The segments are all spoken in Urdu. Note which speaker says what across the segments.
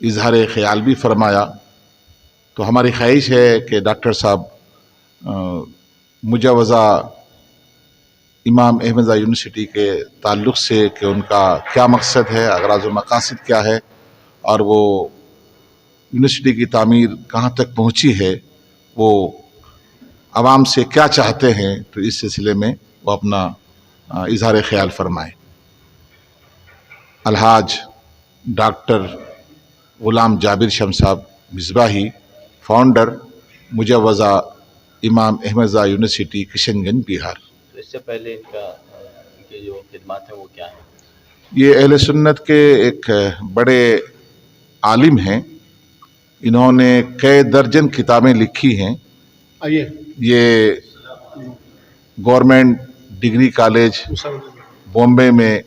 Speaker 1: اظہار خیال بھی فرمایا. تو ہماری خواہش ہے کہ ڈاکٹر صاحب مجوزہ امام احمد رضا یونیورسٹی کے تعلق سے کہ ان کا کیا مقصد ہے, اغراض و مقاصد کیا ہے, اور وہ یونیورسٹی کی تعمیر کہاں تک پہنچی ہے, وہ عوام سے کیا چاہتے ہیں, تو اس سلسلے میں وہ اپنا اظہار خیال فرمائیں. الحاج ڈاکٹر غلام جابر شمس صاحب مصباحی, فاؤنڈر مجوزہ امام احمد رضا یونیورسٹی کشن گنج بہار.
Speaker 2: تو اس سے پہلے ان کی جو خدمات ہیں وہ کیا ہیں؟
Speaker 1: یہ اہل سنت کے ایک بڑے عالم ہیں. انہوں نے کئی درجن کتابیں لکھی ہیں. یہ گورنمنٹ ڈگری کالج بامبے میں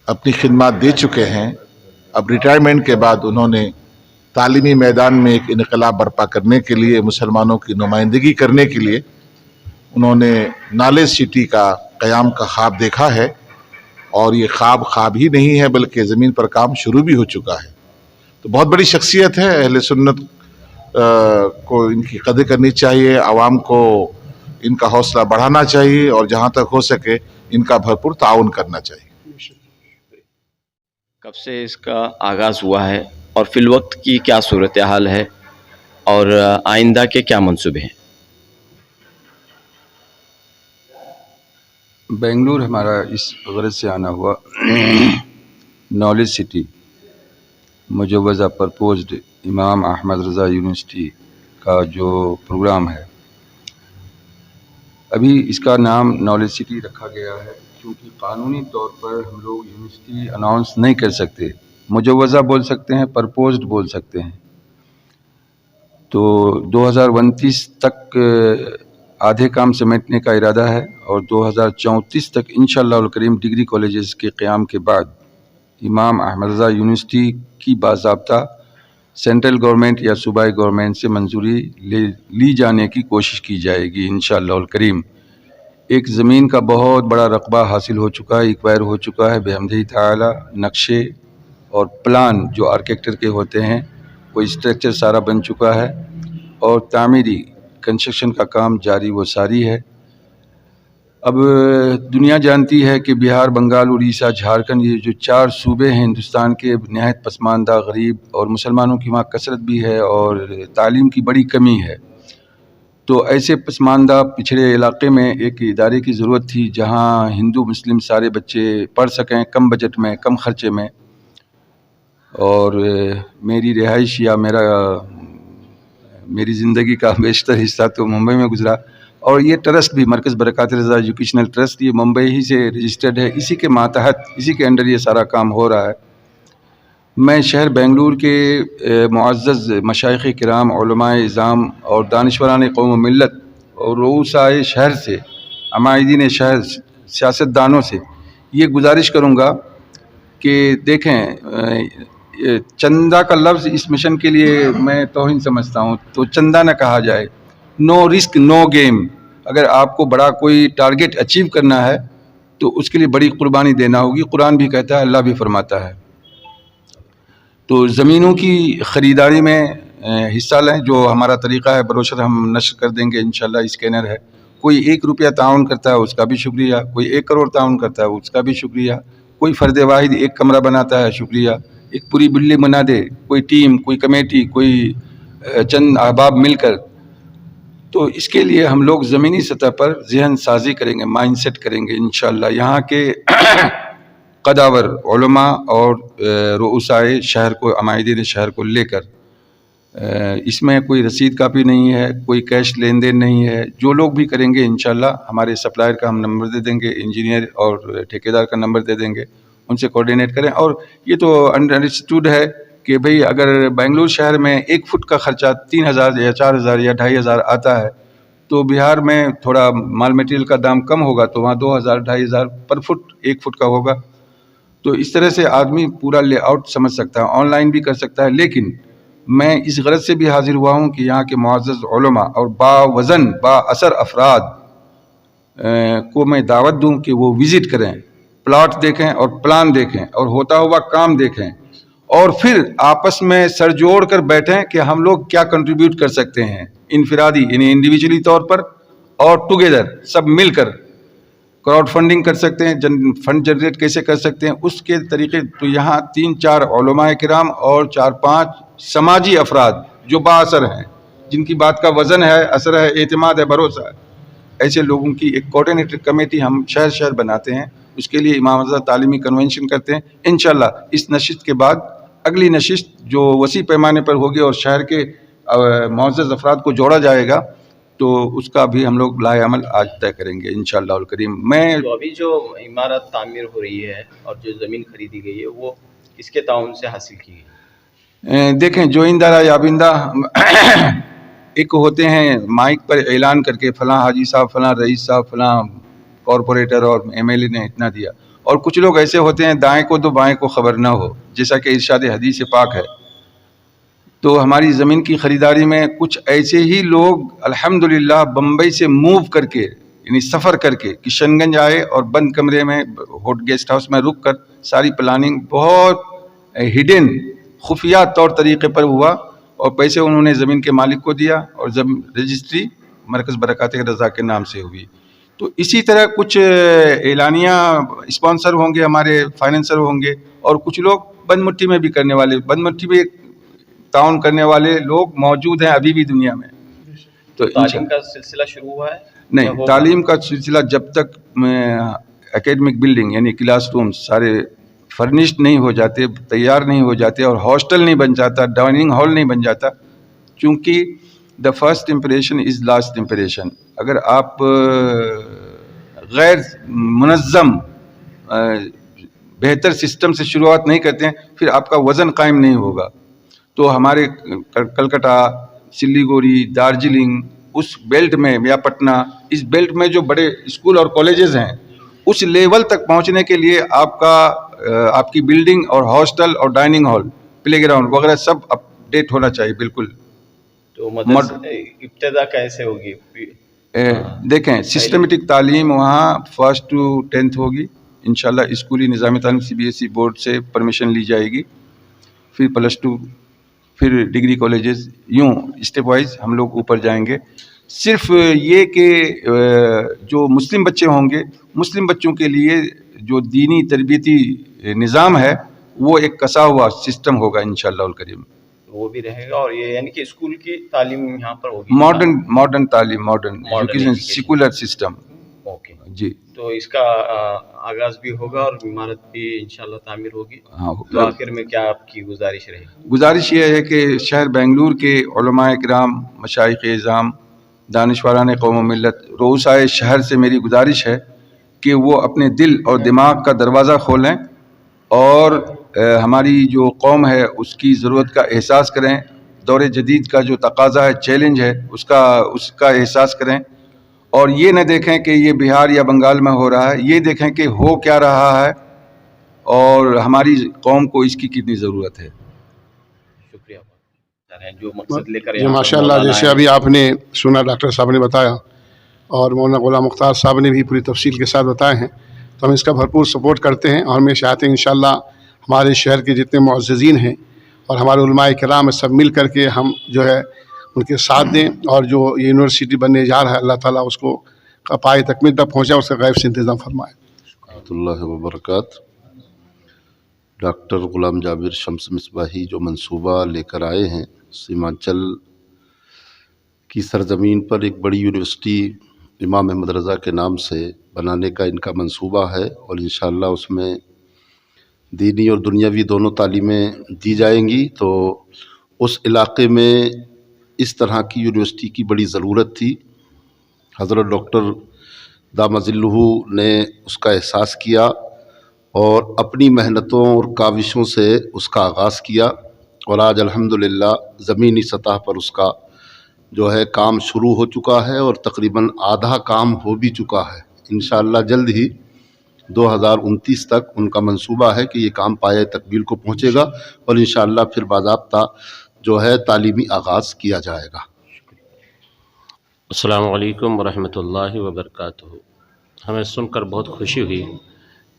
Speaker 1: اپنی خدمات دے چکے ہیں. اب ریٹائرمنٹ کے بعد انہوں نے تعلیمی میدان میں ایک انقلاب برپا کرنے کے لیے, مسلمانوں کی نمائندگی کرنے کے لیے انہوں نے نالج سٹی کا قیام کا خواب دیکھا ہے. اور یہ خواب ہی نہیں ہے بلکہ زمین پر کام شروع بھی ہو چکا ہے. تو بہت بڑی شخصیت ہے. اہل سنت کو ان کی قدر کرنی چاہیے, عوام کو ان کا حوصلہ بڑھانا چاہیے, اور جہاں تک ہو سکے ان کا بھرپور تعاون کرنا چاہیے.
Speaker 2: کب سے اس کا آغاز ہوا ہے اور فی الوقت کی کیا صورتحال ہے اور آئندہ کے کیا منصوبے ہیں؟
Speaker 3: بنگلور ہمارا اس غرض سے آنا ہوا نالج سٹی مجوزہ پرپوزڈ امام احمد رضا یونیورسٹی کا جو پروگرام ہے. ابھی اس کا نام نالج سٹی رکھا گیا ہے کیونکہ قانونی طور پر ہم لوگ یونیورسٹی اناؤنس نہیں کر سکتے. مجوزہ بول سکتے ہیں, پرپوزڈ بول سکتے ہیں. تو 2029 تک آدھے کام سمیٹنے کا ارادہ ہے, اور 2034 تک انشاءاللہ الکریم ڈگری کالجز کے قیام کے بعد امام احمد رضا یونیورسٹی کی باضابطہ سینٹرل گورنمنٹ یا صوبائی گورنمنٹ سے منظوری لی جانے کی کوشش کی جائے گی انشاءاللہ الکریم. ایک زمین کا بہت بڑا رقبہ حاصل ہو چکا ہے, ایکوائر ہو چکا ہے بحمدہ تعالی. نقشے اور پلان جو آرکیٹیکٹر کے ہوتے ہیں وہ اسٹرکچر سارا بن چکا ہے, اور تعمیری کنسٹرکشن کا کام جاری و ساری ہے. اب دنیا جانتی ہے کہ بہار, بنگال, اڑیسہ, جھارکھنڈ, یہ جو 4 صوبے ہیں ہندوستان کے نہایت پسماندہ, غریب, اور مسلمانوں کی وہاں کثرت بھی ہے اور تعلیم کی بڑی کمی ہے. تو ایسے پسماندہ پچھڑے علاقے میں ایک ادارے کی ضرورت تھی جہاں ہندو مسلم سارے بچے پڑھ سکیں کم بجٹ میں, کم خرچے میں. اور میری رہائش یا میری زندگی کا بیشتر حصہ تو ممبئی میں گزرا, اور یہ ٹرسٹ بھی مرکز برکات رضا ایجوکیشنل ٹرسٹ یہ ممبئی ہی سے رجسٹرڈ ہے. اسی کے ماتحت, اسی کے انڈر یہ سارا کام ہو رہا ہے. میں شہر بنگلور کے معزز مشائخ کرام, علماء اعظام اور دانشوران قوم و ملت اور رؤسائے شہر سے, عمائدین شہر, سیاستدانوں سے یہ گزارش کروں گا کہ دیکھیں, چندہ کا لفظ اس مشن کے لیے میں توہین سمجھتا ہوں. تو چندہ نہ کہا جائے, نو رسک نو گیم. اگر آپ کو بڑا کوئی ٹارگٹ اچیو کرنا ہے تو اس کے لیے بڑی قربانی دینا ہوگی. قرآن بھی کہتا ہے, اللہ بھی فرماتا ہے. تو زمینوں کی خریداری میں حصہ لیں. جو ہمارا طریقہ ہے بروشر ہم نشر کر دیں گے انشاءاللہ, اسکینر ہے. کوئی 1 روپیہ تعاون کرتا ہے اس کا بھی شکریہ, کوئی 1 کروڑ تعاون کرتا ہے اس کا بھی شکریہ, کوئی فرد واحد 1 کمرہ بناتا ہے شکریہ, ایک پوری بلڈنگ بنا دے, کوئی ٹیم, کوئی کمیٹی, کوئی چند احباب مل کر. تو اس کے لیے ہم لوگ زمینی سطح پر ذہن سازی کریں گے, مائنڈ سیٹ کریں گے انشاءاللہ. یہاں کے قداور علماء اور رؤسائے شہر کو, عمائدین شہر کو لے کر, اس میں کوئی رسید کاپی نہیں ہے, کوئی کیش لین دین نہیں ہے. جو لوگ بھی کریں گے انشاءاللہ ہمارے سپلائر کا ہم نمبر دے دیں گے, انجینئر اور ٹھیکیدار کا نمبر دے دیں گے, ان سے کوآرڈینیٹ کریں. اور یہ تو انڈرسٹوڈ ہے کہ بھئی اگر بنگلور شہر میں 1 فٹ کا خرچہ 3000 یا 4000 یا 2500 آتا ہے تو بہار میں تھوڑا مال میٹیریل کا دام کم ہوگا تو وہاں 2000 2500 پر فٹ 1 فٹ کا ہوگا. تو اس طرح سے آدمی پورا لے آؤٹ سمجھ سکتا ہے, آن لائن بھی کر سکتا ہے. لیکن میں اس غرض سے بھی حاضر ہوا ہوں کہ یہاں کے معزز علماء اور باوزن با اثر افراد کو میں دعوت دوں کہ وہ وزٹ کریں, پلاٹ دیکھیں اور پلان دیکھیں اور ہوتا ہوا کام دیکھیں اور پھر آپس میں سر جوڑ کر بیٹھیں کہ ہم لوگ کیا کنٹریبیوٹ کر سکتے ہیں انفرادی یعنی انڈیویجولی طور پر اور ٹوگیدر سب مل کر کراؤڈ فنڈنگ کر سکتے ہیں، فنڈ جنریٹ کیسے کر سکتے ہیں اس کے طریقے. تو یہاں 3-4 علماء کرام اور 4-5 سماجی افراد جو با اثر ہیں، جن کی بات کا وزن ہے، اثر ہے، اعتماد ہے، بھروسہ ہے، ایسے لوگوں کی ایک کوآرڈینیٹر کمیٹی ہم شہر شہر بناتے ہیں. اس کے لیے امام رضا تعلیمی کنونشن کرتے ہیں. انشاءاللہ اس نشست کے بعد اگلی نشست جو وسیع پیمانے پر ہوگی اور شہر کے معزز افراد کو جوڑا جائے گا تو اس کا بھی ہم لوگ لائحہ عمل آج طے کریں گے انشاءاللہ الکریم. میں
Speaker 2: تو ابھی جو عمارت تعمیر ہو رہی ہے اور جو زمین خریدی گئی ہے وہ کس کے تعاون سے حاصل کی گئی؟
Speaker 3: دیکھیں جو اندارہ یابندہ ایک ہوتے ہیں مائک پر اعلان کر کے فلاں حاجی صاحب، فلاں رئیس صاحب، فلاں کارپوریٹر اور ایم ایل اے نے اتنا دیا، اور کچھ لوگ ایسے ہوتے ہیں دائیں کو تو بائیں کو خبر نہ ہو، جیسا کہ ارشاد حدیث پاک ہے. تو ہماری زمین کی خریداری میں کچھ ایسے ہی لوگ الحمدللہ بمبئی سے موو کر کے یعنی سفر کر کے کشن گنج آئے اور بند کمرے میں گیسٹ ہاؤس میں رک کر ساری پلاننگ بہت ہڈن خفیہ طور طریقے پر ہوا اور پیسے انہوں نے زمین کے مالک کو دیا اور رجسٹری مرکز برکات رضا کے نام سے ہوئی. تو اسی طرح کچھ اعلانیہ اسپانسر ہوں گے، ہمارے فائنینسر ہوں گے، اور کچھ لوگ بند مٹھی میں بھی کرنے والے، بند مٹھی میں تعاون کرنے والے لوگ موجود ہیں ابھی بھی دنیا میں. تو
Speaker 2: تعلیم کا سلسلہ شروع ہوا ہے؟
Speaker 3: نہیں، تعلیم کا سلسلہ جب تک اکیڈمک بلڈنگ یعنی کلاس روم سارے فرنشڈ نہیں ہو جاتے، تیار نہیں ہو جاتے، اور ہاسٹل نہیں بن جاتا، ڈائننگ ہال نہیں بن جاتا، چونکہ the first impression is last impression. اگر آپ غیر منظم بہتر سسٹم سے شروعات نہیں کرتے ہیں پھر آپ کا وزن قائم نہیں ہوگا. تو ہمارے کلکتہ، سلیگوڑی، دارجلنگ، اس بیلٹ میں یا پٹنہ، اس بیلٹ میں جو بڑے اسکول اور کالجز ہیں اس لیول تک پہنچنے کے لیے آپ کی بلڈنگ اور ہاسٹل اور ڈائننگ ہال، پلے گراؤنڈ وغیرہ سب اپڈیٹ ہونا چاہیے. بالکل.
Speaker 2: تو ابتدا کیسے ہوگی؟
Speaker 3: دیکھیں سسٹمیٹک تعلیم وہاں 1st to 10th ہوگی انشاءاللہ. اسکولی نظام تعلیم CBSE بورڈ سے پرمیشن لی جائے گی، پھر +2، پھر ڈگری کالجز، یوں اسٹیپ وائز ہم لوگ اوپر جائیں گے. صرف یہ کہ جو مسلم بچے ہوں گے، مسلم بچوں کے لیے جو دینی تربیتی نظام ہے وہ ایک کسا ہوا سسٹم ہوگا انشاءاللہ الکریم.
Speaker 2: وہ بھی رہے گا، اور یہ یعنی کہ اسکول کی تعلیم یہاں پر ہوگی،
Speaker 3: ماڈرن تعلیم، modern education, secular system.
Speaker 2: Okay
Speaker 3: جی.
Speaker 2: تو اس کا آغاز بھی ہوگا اور عمارت بھی انشاءاللہ تعمیر ہوگی.
Speaker 3: ہاں.
Speaker 2: تو آخر میں کیا آپ کی گزارش رہے گی؟
Speaker 3: گزارش یہ ہے کہ شہر بنگلور کے علماء کرام، مشائخ اعظام، دانشوران قوم و ملت، رؤسائے شہر سے میری گزارش ہے کہ وہ اپنے دل اور دماغ کا دروازہ کھولیں اور ہماری جو قوم ہے اس کی ضرورت کا احساس کریں. دور جدید کا جو تقاضا ہے، چیلنج ہے، اس کا احساس کریں، اور یہ نہ دیکھیں کہ یہ بہار یا بنگال میں ہو رہا ہے، یہ دیکھیں کہ ہو کیا رہا ہے اور ہماری قوم کو اس کی کتنی ضرورت ہے.
Speaker 2: شکریہ. جو مقصد لے کر
Speaker 4: جی ماشاء اللہ، جیسے ابھی آپ نے سنا ڈاکٹر صاحب نے بتایا اور مولانا غلام مختار صاحب نے بھی پوری تفصیل کے ساتھ بتائے ہیں، تو ہم اس کا بھرپور سپورٹ کرتے ہیں اور ہمیں چاہتے ہیں انشاءاللہ ہمارے شہر کے جتنے معززین ہیں اور ہمارے علماء کرام سب مل کر کے ہم جو ہے ان کے ساتھ دیں، اور جو یہ یونیورسٹی بننے جا رہا ہے اللہ تعالیٰ اس کو پائے تکمیل تک پہنچائے، اس کا غیب سے انتظام فرمائے.
Speaker 5: ورحمۃ اللہ وبرکاتہ. ڈاکٹر غلام جابر شمس مصباحی جو منصوبہ لے کر آئے ہیں، سیمانچل کی سرزمین پر ایک بڑی یونیورسٹی امام احمد رضا کے نام سے بنانے کا ان کا منصوبہ ہے، اور انشاءاللہ اس میں دینی اور دنیاوی دونوں تعلیمیں دی جائیں گی. تو اس علاقے میں اس طرح کی یونیورسٹی کی بڑی ضرورت تھی. حضرت ڈاکٹر دامہ ظلہ نے اس کا احساس کیا اور اپنی محنتوں اور کاوشوں سے اس کا آغاز کیا، اور آج الحمدللہ زمینی سطح پر اس کا جو ہے کام شروع ہو چکا ہے اور تقریباً آدھا کام ہو بھی چکا ہے. انشاءاللہ جلد ہی 2029 تک ان کا منصوبہ ہے کہ یہ کام پایہ تکمیل کو پہنچے گا اور انشاءاللہ پھر باضابطہ جو ہے تعلیمی آغاز کیا جائے گا.
Speaker 6: السلام علیکم ورحمۃ اللہ وبرکاتہ. ہمیں سن کر بہت خوشی ہوئی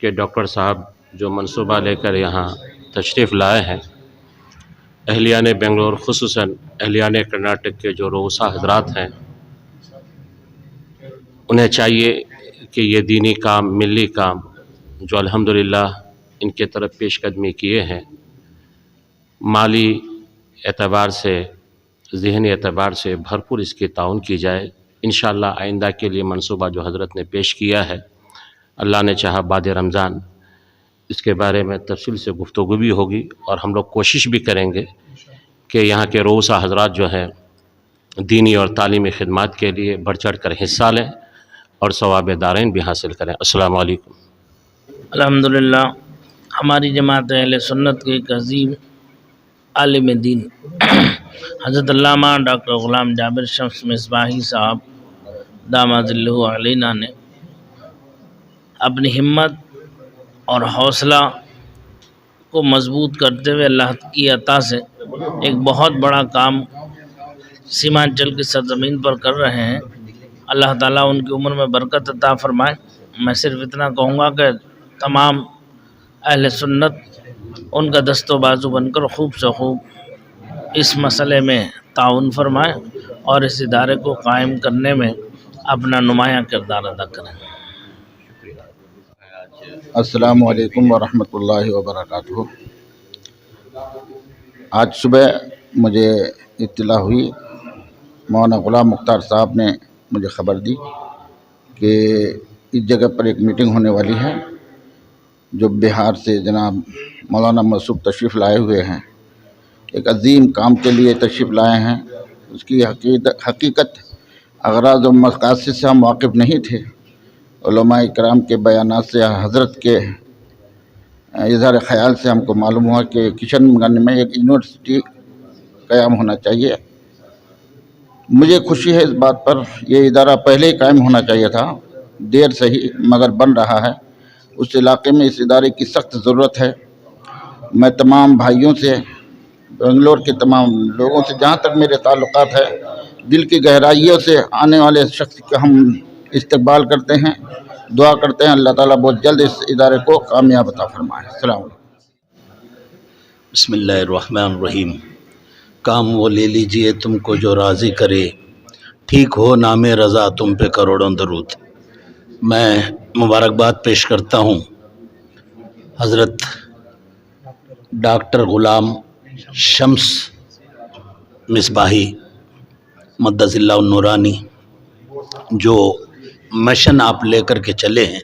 Speaker 6: کہ ڈاکٹر صاحب جو منصوبہ لے کر یہاں تشریف لائے ہیں، اہلیان بنگلور خصوصاً اہلیان کرناٹک کے جو رؤسا حضرات ہیں، انہیں چاہیے کہ یہ دینی کام، ملی کام جو الحمدللہ ان کے طرف پیش قدمی کیے ہیں، مالی اعتبار سے، ذہنی اعتبار سے بھرپور اس کی تعاون کی جائے۔ انشاءاللہ آئندہ کے لیے منصوبہ جو حضرت نے پیش کیا ہے، اللہ نے چاہا بعد رمضان اس کے بارے میں تفصیل سے گفتگو بھی ہوگی، اور ہم لوگ کوشش بھی کریں گے کہ یہاں کے رؤسا حضرات جو ہیں دینی اور تعلیمی خدمات کے لیے بڑھ چڑھ کر حصہ لیں اور ثواب دارین بھی حاصل کریں۔ السلام علیکم۔
Speaker 7: الحمدللہ ہماری جماعت اہل سنت کے ایک عظیم عالم دین حضرت علامہ ڈاکٹر غلام جابر شمس مصباحی صاحب داماد اللہ علینا نے اپنی ہمت اور حوصلہ کو مضبوط کرتے ہوئے اللہ کی عطا سے ایک بہت بڑا کام سیمانچل کی سرزمین پر کر رہے ہیں۔ اللہ تعالیٰ ان کی عمر میں برکت عطا فرمائے۔ میں صرف اتنا کہوں گا کہ تمام اہل سنت ان کا دست و بازو بن کر خوب سے خوب اس مسئلے میں تعاون فرمائیں اور اس ادارے کو قائم کرنے میں اپنا نمایاں کردار ادا کریں۔
Speaker 8: السلام علیکم ورحمۃ اللہ وبرکاتہ۔ آج صبح مجھے اطلاع ہوئی، مولانا غلام مختار صاحب نے مجھے خبر دی کہ اس جگہ پر ایک میٹنگ ہونے والی ہے، جو بہار سے جناب مولانا مسعود تشریف لائے ہوئے ہیں، ایک عظیم کام کے لیے تشریف لائے ہیں۔ اس کی حقیقت اغراض و مقاصد سے ہم واقف نہیں تھے۔ علماء کرام کے بیانات سے، حضرت کے اظہار خیال سے ہم کو معلوم ہوا کہ کشن گنج میں ایک یونیورسٹی قیام ہونا چاہیے۔ مجھے خوشی ہے اس بات پر، یہ ادارہ پہلے ہی قائم ہونا چاہیے تھا، دیر سے ہی مگر بن رہا ہے۔ اس علاقے میں اس ادارے کی سخت ضرورت ہے۔ میں تمام بھائیوں سے، بنگلور کے تمام لوگوں سے، جہاں تک میرے تعلقات ہے، دل کی گہرائیوں سے آنے والے شخص کا ہم استقبال کرتے ہیں، دعا کرتے ہیں اللہ تعالیٰ بہت جلد اس ادارے کو کامیاب عطا فرمائے۔ السلام علیکم۔
Speaker 9: بسم اللہ الرحمن الرحیم۔ کام وہ لے لیجئے تم کو جو راضی کرے، ٹھیک ہو نام رضا تم پہ کروڑوں درود۔ میں مبارکباد پیش کرتا ہوں حضرت ڈاکٹر غلام شمس مصباحی مدث اللہ النورانی، جو مشن آپ لے کر کے چلے ہیں۔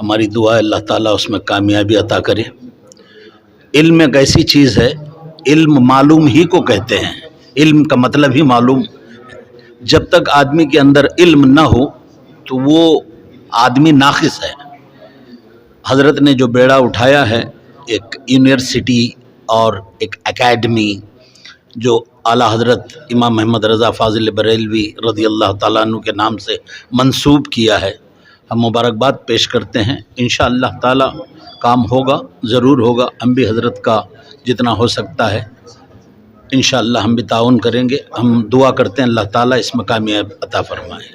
Speaker 9: ہماری دعا ہے اللہ تعالیٰ اس میں کامیابی عطا کرے۔ علم ایک ایسی چیز ہے، علم معلوم ہی کو کہتے ہیں، علم کا مطلب ہی معلوم۔ جب تک آدمی کے اندر علم نہ ہو تو وہ آدمی ناقص ہے۔ حضرت نے جو بیڑا اٹھایا ہے، ایک یونیورسٹی اور ایک اکیڈمی جو اعلیٰ حضرت امام محمد رضا فاضل بریلوی رضی اللہ تعالیٰ عنہ کے نام سے منسوب کیا ہے، ہم مبارکباد پیش کرتے ہیں۔ انشاءاللہ تعالیٰ کام ہوگا، ضرور ہوگا۔ ہم بھی حضرت کا جتنا ہو سکتا ہے انشاءاللہ ہم بھی تعاون کریں گے۔ ہم دعا کرتے ہیں اللہ تعالیٰ اس میں کامیاب عطا فرمائے۔